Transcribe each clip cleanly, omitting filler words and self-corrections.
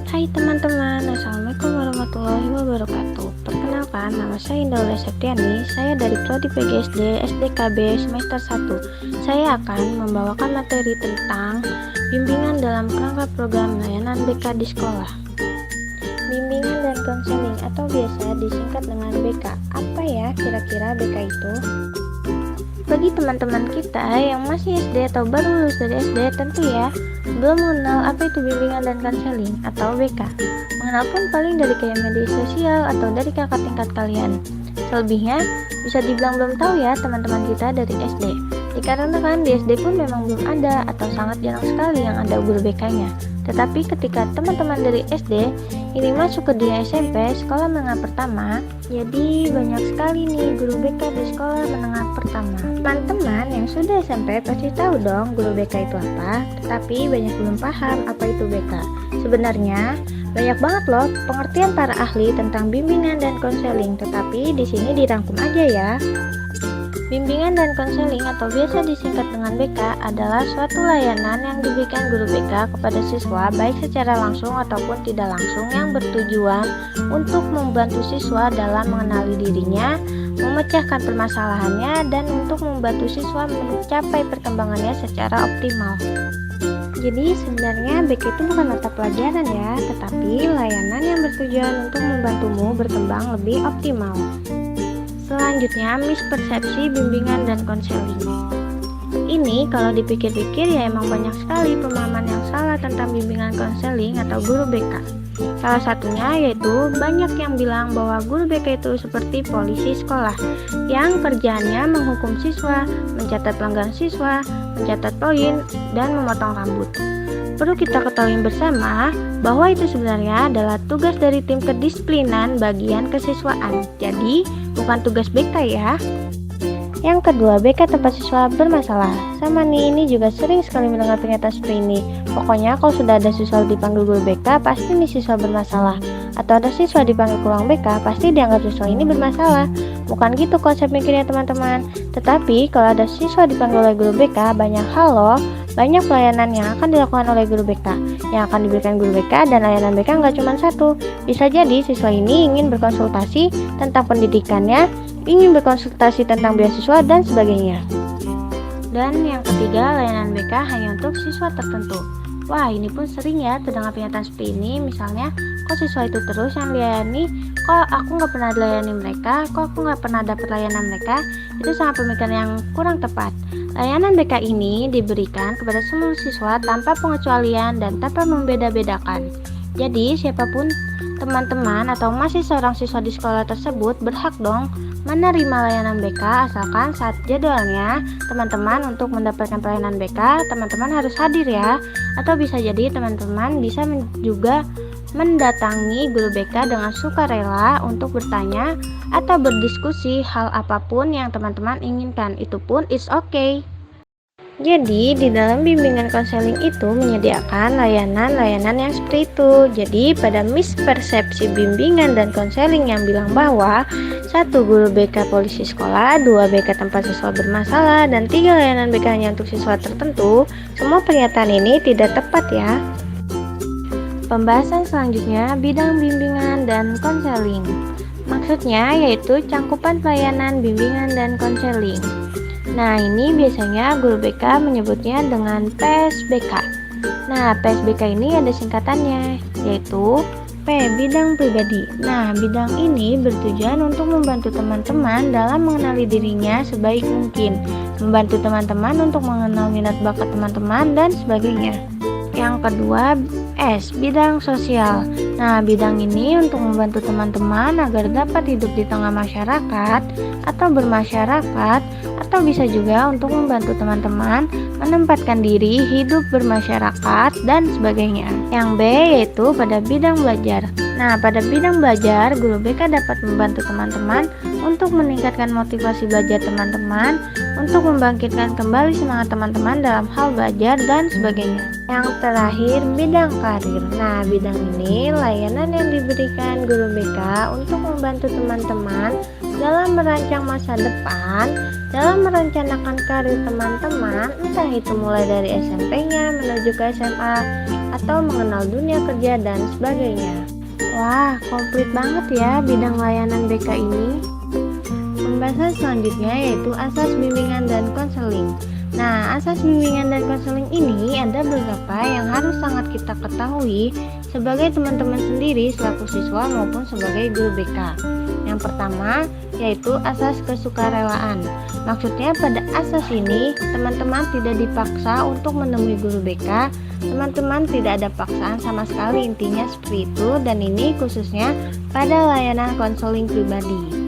Hai teman-teman, Assalamualaikum warahmatullahi wabarakatuh. Perkenalkan, nama saya Indah Septiani. Saya dari Prodi PGSD SDKB semester 1. Saya akan membawakan materi tentang bimbingan dalam kerangka program layanan BK di sekolah. Bimbingan dan konseling atau biasa disingkat dengan BK. Apa ya kira-kira BK itu? Bagi teman-teman kita yang masih SD atau baru lulus dari SD, tentu ya belum mengenal apa itu bimbingan dan konseling atau BK. Mengenal pun paling dari kayak media sosial atau dari kakak tingkat kalian. Selebihnya bisa dibilang belum tahu ya teman-teman kita dari SD. Dikarenakan di SD pun memang belum ada atau sangat jarang sekali yang ada guru BK-nya. Tetapi ketika teman-teman dari SD ini masuk ke dunia SMP, sekolah menengah pertama, jadi banyak sekali nih guru BK di sekolah menengah pertama. Teman-teman yang sudah SMP pasti tahu dong guru BK itu apa, tetapi banyak belum paham apa itu BK. Sebenarnya banyak banget loh pengertian para ahli tentang bimbingan dan konseling, tetapi di sini dirangkum aja ya. Bimbingan dan konseling atau biasa disingkat dengan BK adalah suatu layanan yang diberikan guru BK kepada siswa baik secara langsung ataupun tidak langsung yang bertujuan untuk membantu siswa dalam mengenali dirinya, memecahkan permasalahannya, dan untuk membantu siswa mencapai perkembangannya secara optimal. Jadi sebenarnya BK itu bukan mata pelajaran ya, tetapi layanan yang bertujuan untuk membantumu berkembang lebih optimal. Selanjutnya, mispersepsi bimbingan dan konseling. Ini kalau dipikir-pikir ya emang banyak sekali pemahaman yang salah tentang bimbingan konseling atau guru BK. Salah satunya yaitu banyak yang bilang bahwa guru BK itu seperti polisi sekolah yang kerjaannya menghukum siswa, mencatat pelanggaran siswa, mencatat poin, dan memotong rambut. Perlu kita ketahui bersama bahwa itu sebenarnya adalah tugas dari tim kedisiplinan bagian kesiswaan. Jadi, bukan tugas BK ya. Yang kedua, BK tempat siswa bermasalah. Sama nih, ini juga sering sekali mendengar pernyataan seperti ini. Pokoknya kalau sudah ada siswa dipanggil guru BK, pasti nih siswa bermasalah. Atau ada siswa dipanggil ke ruang BK, pasti dianggap siswa ini bermasalah. Bukan gitu konsep mikirnya teman-teman. Tetapi kalau ada siswa dipanggil oleh guru BK, banyak hal loh. Banyak pelayanan yang akan dilakukan oleh guru BK, yang akan diberikan guru BK, dan layanan BK nggak cuma satu. Bisa jadi siswa ini ingin berkonsultasi tentang pendidikannya, ingin berkonsultasi tentang beasiswa, dan sebagainya. Dan yang ketiga, layanan BK hanya untuk siswa tertentu. Wah, ini pun sering ya terdengar pernyataan seperti ini, misalnya, kok siswa itu terus yang dilayani, kok aku nggak pernah dilayani mereka, kok aku nggak pernah dapat layanan mereka. Itu sangat pemikiran yang kurang tepat. Layanan BK ini diberikan kepada seluruh siswa tanpa pengecualian dan tanpa membeda-bedakan. Jadi siapapun teman-teman atau masih seorang siswa di sekolah tersebut berhak dong menerima layanan BK, asalkan saat jadwalnya teman-teman untuk mendapatkan pelayanan BK, teman-teman harus hadir ya. Atau bisa jadi teman-teman bisa juga mendatangi guru BK dengan sukarela untuk bertanya atau berdiskusi hal apapun yang teman-teman inginkan. Itu pun it's okay. Jadi di dalam bimbingan konseling itu menyediakan layanan-layanan yang seperti itu. Jadi pada mispersepsi bimbingan dan konseling yang bilang bahwa 1. Guru BK polisi sekolah, 2. BK tempat siswa bermasalah, dan 3. Layanan BK hanya untuk siswa tertentu, semua pernyataan ini tidak tepat ya. Pembahasan selanjutnya, bidang bimbingan dan konseling. Maksudnya yaitu cangkupan pelayanan bimbingan dan konseling. Nah, ini biasanya guru BK menyebutnya dengan PSBK. Nah, PSBK ini ada singkatannya, yaitu P. Bidang pribadi. Nah, bidang ini bertujuan untuk membantu teman-teman dalam mengenali dirinya sebaik mungkin, membantu teman-teman untuk mengenal minat bakat teman-teman, dan sebagainya. Yang kedua, S. Bidang sosial. Nah, bidang ini untuk membantu teman-teman agar dapat hidup di tengah masyarakat atau bermasyarakat, atau bisa juga untuk membantu teman-teman menempatkan diri hidup bermasyarakat, dan sebagainya. Yang B yaitu pada bidang belajar. Nah, pada bidang belajar, guru BK dapat membantu teman-teman untuk meningkatkan motivasi belajar teman-teman, untuk membangkitkan kembali semangat teman-teman dalam hal belajar dan sebagainya. Yang terakhir, bidang karir. Nah, bidang ini layanan yang diberikan guru BK untuk membantu teman-teman dalam merancang masa depan, dalam merencanakan karir teman-teman, entah itu mulai dari SMP-nya menuju ke SMA, atau mengenal dunia kerja dan sebagainya. Wah, komplit banget ya bidang layanan BK ini. Pembahasan selanjutnya yaitu asas bimbingan dan konseling. Nah, asas bimbingan dan konseling ini ada beberapa yang harus sangat kita ketahui sebagai teman-teman sendiri selaku siswa maupun sebagai guru BK. Yang pertama yaitu asas kesukarelaan. Maksudnya pada asas ini teman-teman tidak dipaksa untuk menemui guru BK, teman-teman tidak ada paksaan sama sekali, intinya seperti itu, dan ini khususnya pada layanan konseling pribadi.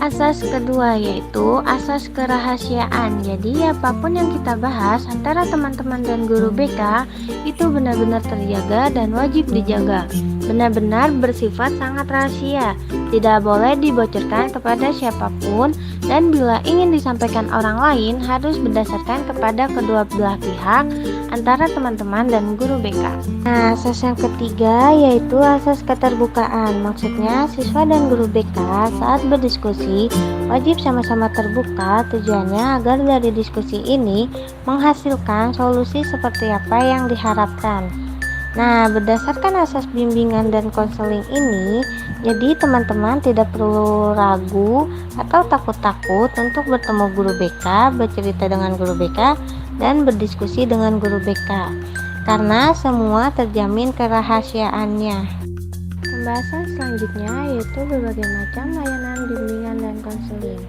Asas kedua yaitu asas kerahasiaan. Jadi apapun yang kita bahas antara teman-teman dan guru BK itu benar-benar terjaga dan wajib dijaga. Benar-benar bersifat sangat rahasia, tidak boleh dibocorkan kepada siapapun, dan bila ingin disampaikan orang lain harus berdasarkan kepada kedua belah pihak antara teman-teman dan guru BK. Nah, asas yang ketiga yaitu asas keterbukaan. Maksudnya siswa dan guru BK saat berdiskusi wajib sama-sama terbuka, tujuannya agar dari diskusi ini menghasilkan solusi seperti apa yang diharapkan. Nah, berdasarkan asas bimbingan dan konseling ini, jadi teman-teman tidak perlu ragu atau takut-takut untuk bertemu guru BK, bercerita dengan guru BK, dan berdiskusi dengan guru BK, karena semua terjamin kerahasiaannya. Pembahasan selanjutnya yaitu berbagai macam layanan bimbingan dan konseling.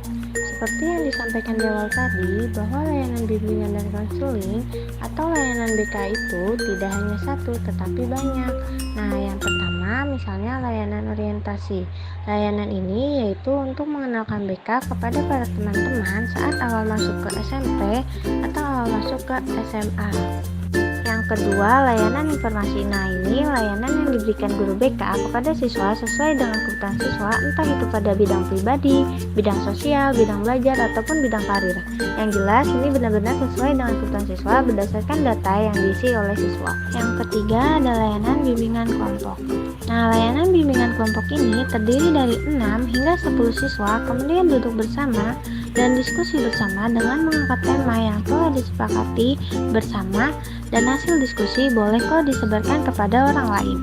Seperti yang disampaikan di awal tadi, bahwa layanan bimbingan dan konseling atau layanan BK itu tidak hanya satu tetapi banyak. Nah, yang pertama misalnya layanan orientasi. Layanan ini yaitu untuk mengenalkan BK kepada para teman-teman saat awal masuk ke SMP atau awal masuk ke SMA. Yang kedua, layanan informasi. Nah, ini layanan yang diberikan guru BK kepada siswa sesuai dengan kebutuhan siswa, entah itu pada bidang pribadi, bidang sosial, bidang belajar, ataupun bidang karir. Yang jelas, ini benar-benar sesuai dengan kebutuhan siswa berdasarkan data yang diisi oleh siswa. Yang ketiga, ada layanan bimbingan kelompok. Nah, layanan bimbingan kelompok ini terdiri dari 6 hingga 10 siswa, kemudian duduk bersama dan diskusi bersama dengan mengangkat tema yang telah disepakati bersama, dan hasil diskusi boleh kok disebarkan kepada orang lain.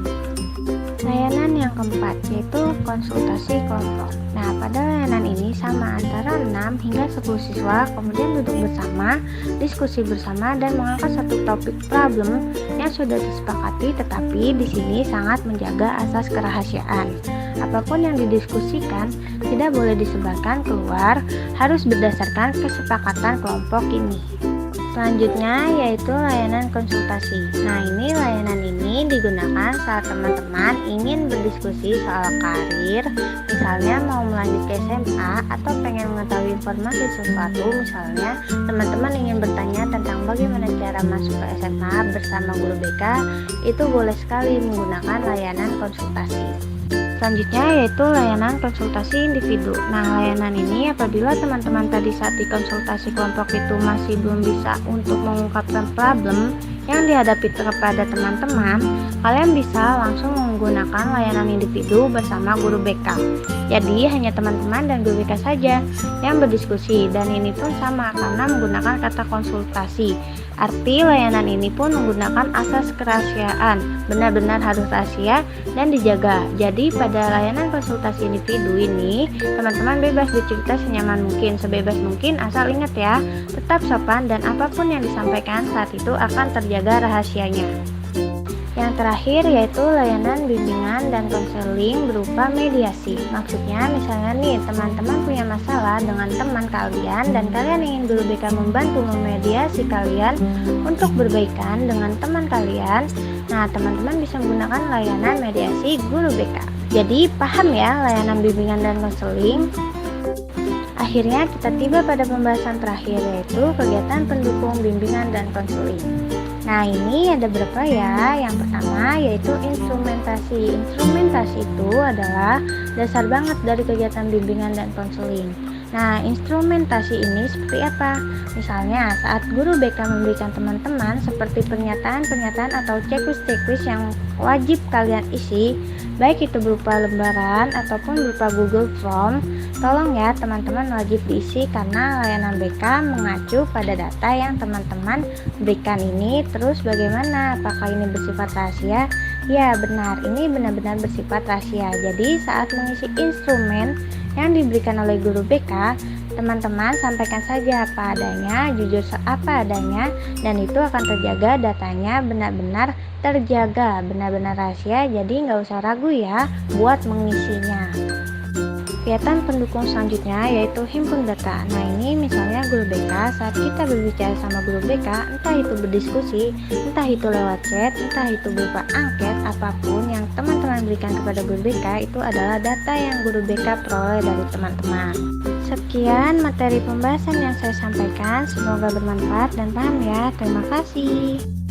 Layanan yang keempat yaitu konsultasi kelompok. Nah, pada layanan ini sama antara 6 hingga 10 siswa, kemudian duduk bersama, diskusi bersama, dan mengangkat satu topik problem yang sudah disepakati, tetapi di sini sangat menjaga asas kerahasiaan. Apapun yang didiskusikan tidak boleh disebarkan keluar, harus berdasarkan kesepakatan kelompok ini. Selanjutnya yaitu layanan konsultasi. Nah, ini layanan ini digunakan saat teman-teman ingin berdiskusi soal karir, misalnya mau melanjut ke SMA atau pengen mengetahui informasi sesuatu, misalnya teman-teman ingin bertanya tentang bagaimana cara masuk ke SMA bersama guru BK, itu boleh sekali menggunakan layanan konsultasi. Selanjutnya yaitu layanan konsultasi individu. Nah, layanan ini apabila teman-teman tadi saat dikonsultasi kelompok itu masih belum bisa untuk mengungkapkan problem yang dihadapi kepada teman-teman, kalian bisa langsung menggunakan layanan individu bersama guru BK. Jadi hanya teman-teman dan guru BK saja yang berdiskusi, dan ini pun sama karena menggunakan kata konsultasi. Arti layanan ini pun menggunakan asas kerahasiaan, benar-benar harus rahasia dan dijaga. Jadi pada layanan konsultasi individu ini, teman-teman bebas bercerita senyaman mungkin, sebebas mungkin, asal ingat ya, tetap sopan dan apapun yang disampaikan saat itu akan terjaga rahasianya. Yang terakhir yaitu layanan bimbingan dan konseling berupa mediasi. Maksudnya misalnya nih, teman-teman punya masalah dengan teman kalian dan kalian ingin guru BK membantu memediasi kalian untuk berbaikan dengan teman kalian. Nah, teman-teman bisa menggunakan layanan mediasi guru BK. Jadi paham ya layanan bimbingan dan konseling? Akhirnya kita tiba pada pembahasan terakhir yaitu kegiatan pendukung bimbingan dan konseling. Nah, ini ada berapa ya? Yang pertama yaitu instrumentasi. Instrumentasi itu adalah dasar banget dari kegiatan bimbingan dan konseling. Nah, instrumentasi ini seperti apa? Misalnya, saat guru BK memberikan teman-teman seperti pernyataan-pernyataan atau checklist-checklist yang wajib kalian isi, baik itu berupa lembaran ataupun berupa Google Form, tolong ya teman-teman wajib diisi karena layanan BK mengacu pada data yang teman-teman berikan ini. Terus bagaimana? Apakah ini bersifat rahasia? Ya, benar, ini benar-benar bersifat rahasia. Jadi, saat mengisi instrumen yang diberikan oleh guru BK, teman-teman sampaikan saja apa adanya, jujur apa adanya, dan itu akan terjaga datanya benar-benar terjaga, benar-benar rahasia, jadi nggak usah ragu ya buat mengisinya. Kegiatan pendukung selanjutnya yaitu himpun data. Nah, ini misalnya guru BK, saat kita berbicara sama guru BK, entah itu berdiskusi, entah itu lewat chat, entah itu berupa angket, apapun yang teman-teman berikan kepada guru BK itu adalah data yang guru BK peroleh dari teman-teman. Sekian materi pembahasan yang saya sampaikan, semoga bermanfaat dan paham ya. Terima kasih.